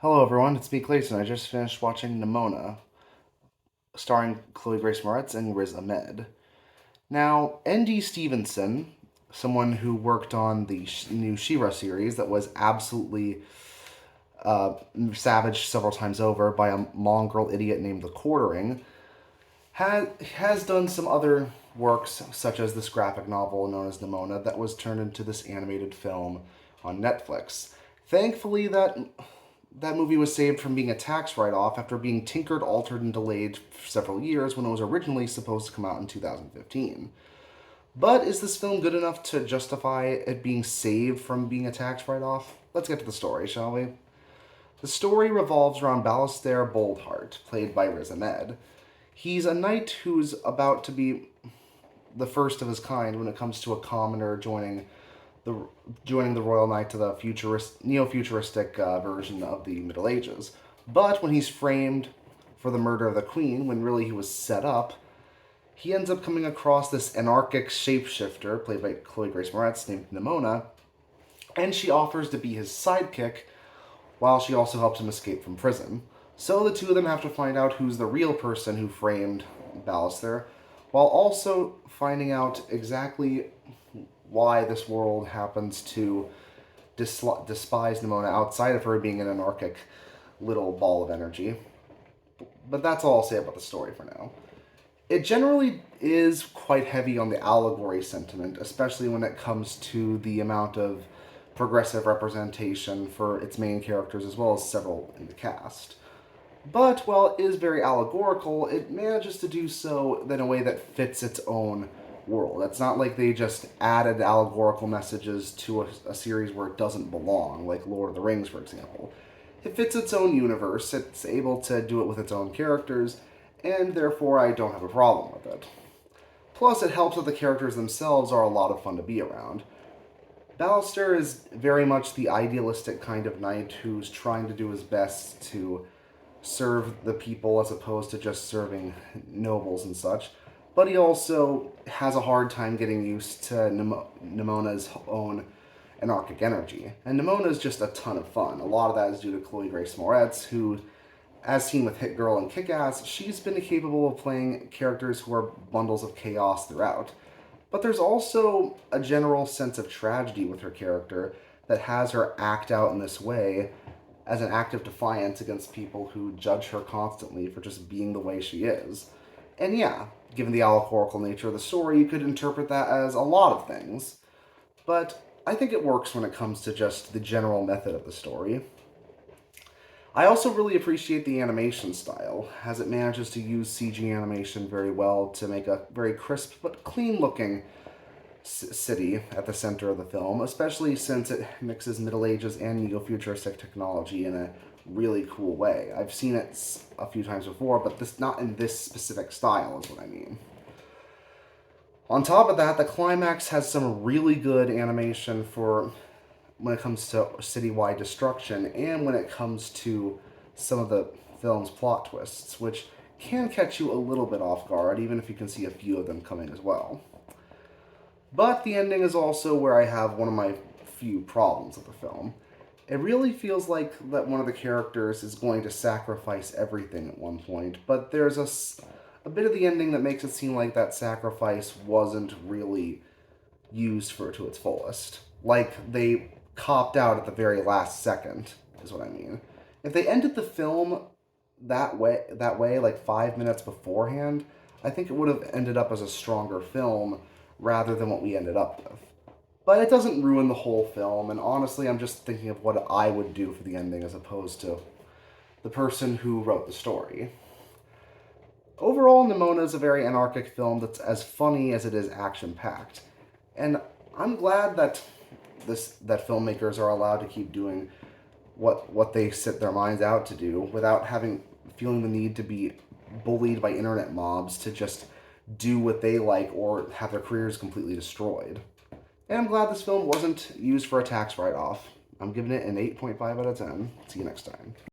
Hello everyone, it's me Clayton. I just finished watching Nimona, starring Chloe Grace Moretz and Riz Ahmed. Now, ND Stevenson, someone who worked on the new She-Ra series that was absolutely uh, savaged several times over by a mongrel idiot named The Quartering, has done some other works, such as this graphic novel known as Nimona, that was turned into this animated film on Netflix. Thankfully, that movie was saved from being a tax write-off after being tinkered, altered, and delayed for several years when it was originally supposed to come out in 2015. But is this film good enough to justify it being saved from being a tax write-off? Let's get to the story, shall we? The story revolves around Ballister Boldheart, played by Riz Ahmed. He's a knight who's about to be the first of his kind when it comes to a commoner the joining the Royal Knight to the neo-futuristic version of the Middle Ages. But when he's framed for the murder of the Queen, when really he was set up, he ends up coming across this anarchic shapeshifter, played by Chloe Grace Moretz, named Nimona, and she offers to be his sidekick, while she also helps him escape from prison. So the two of them have to find out who's the real person who framed Ballister, while also finding out exactly why this world happens to despise Nimona outside of her being an anarchic little ball of energy. But that's all I'll say about the story for now. It generally is quite heavy on the allegory sentiment, especially when it comes to the amount of progressive representation for its main characters as well as several in the cast. But while it is very allegorical, it manages to do so in a way that fits its own world. It's not like they just added allegorical messages to a series where it doesn't belong, like Lord of the Rings, for example. It fits its own universe, it's able to do it with its own characters, and therefore I don't have a problem with it. Plus, it helps that the characters themselves are a lot of fun to be around. Ballister is very much the idealistic kind of knight who's trying to do his best to serve the people as opposed to just serving nobles and such. But he also has a hard time getting used to Nimona's own anarchic energy. And Nimona is just a ton of fun. A lot of that is due to Chloe Grace Moretz, who, as seen with Hit Girl and Kick-Ass, she's been capable of playing characters who are bundles of chaos throughout. But there's also a general sense of tragedy with her character that has her act out in this way as an act of defiance against people who judge her constantly for just being the way she is. And yeah, given the allegorical nature of the story, you could interpret that as a lot of things. But I think it works when it comes to just the general method of the story. I also really appreciate the animation style, as it manages to use CG animation very well to make a very crisp but clean looking city at the center of the film, especially since it mixes Middle Ages and neo-futuristic technology in a really cool way. I've seen it a few times before, but not in this specific style is what I mean. On top of that, the climax has some really good animation for when it comes to citywide destruction and when it comes to some of the film's plot twists, which can catch you a little bit off guard, even if you can see a few of them coming as well. But the ending is also where I have one of my few problems with the film. It really feels like that one of the characters is going to sacrifice everything at one point, but there's a bit of the ending that makes it seem like that sacrifice wasn't really used to its fullest. Like they copped out at the very last second, is what I mean. If they ended the film that way, like 5 minutes beforehand, I think it would have ended up as a stronger film rather than what we ended up with. But it doesn't ruin the whole film, and honestly, I'm just thinking of what I would do for the ending as opposed to the person who wrote the story. Overall, Nimona is a very anarchic film that's as funny as it is action-packed. And I'm glad that filmmakers are allowed to keep doing what they set their minds out to do without feeling the need to be bullied by internet mobs to just do what they like or have their careers completely destroyed. And I'm glad this film wasn't used for a tax write-off. I'm giving it an 8.5 out of 10. See you next time.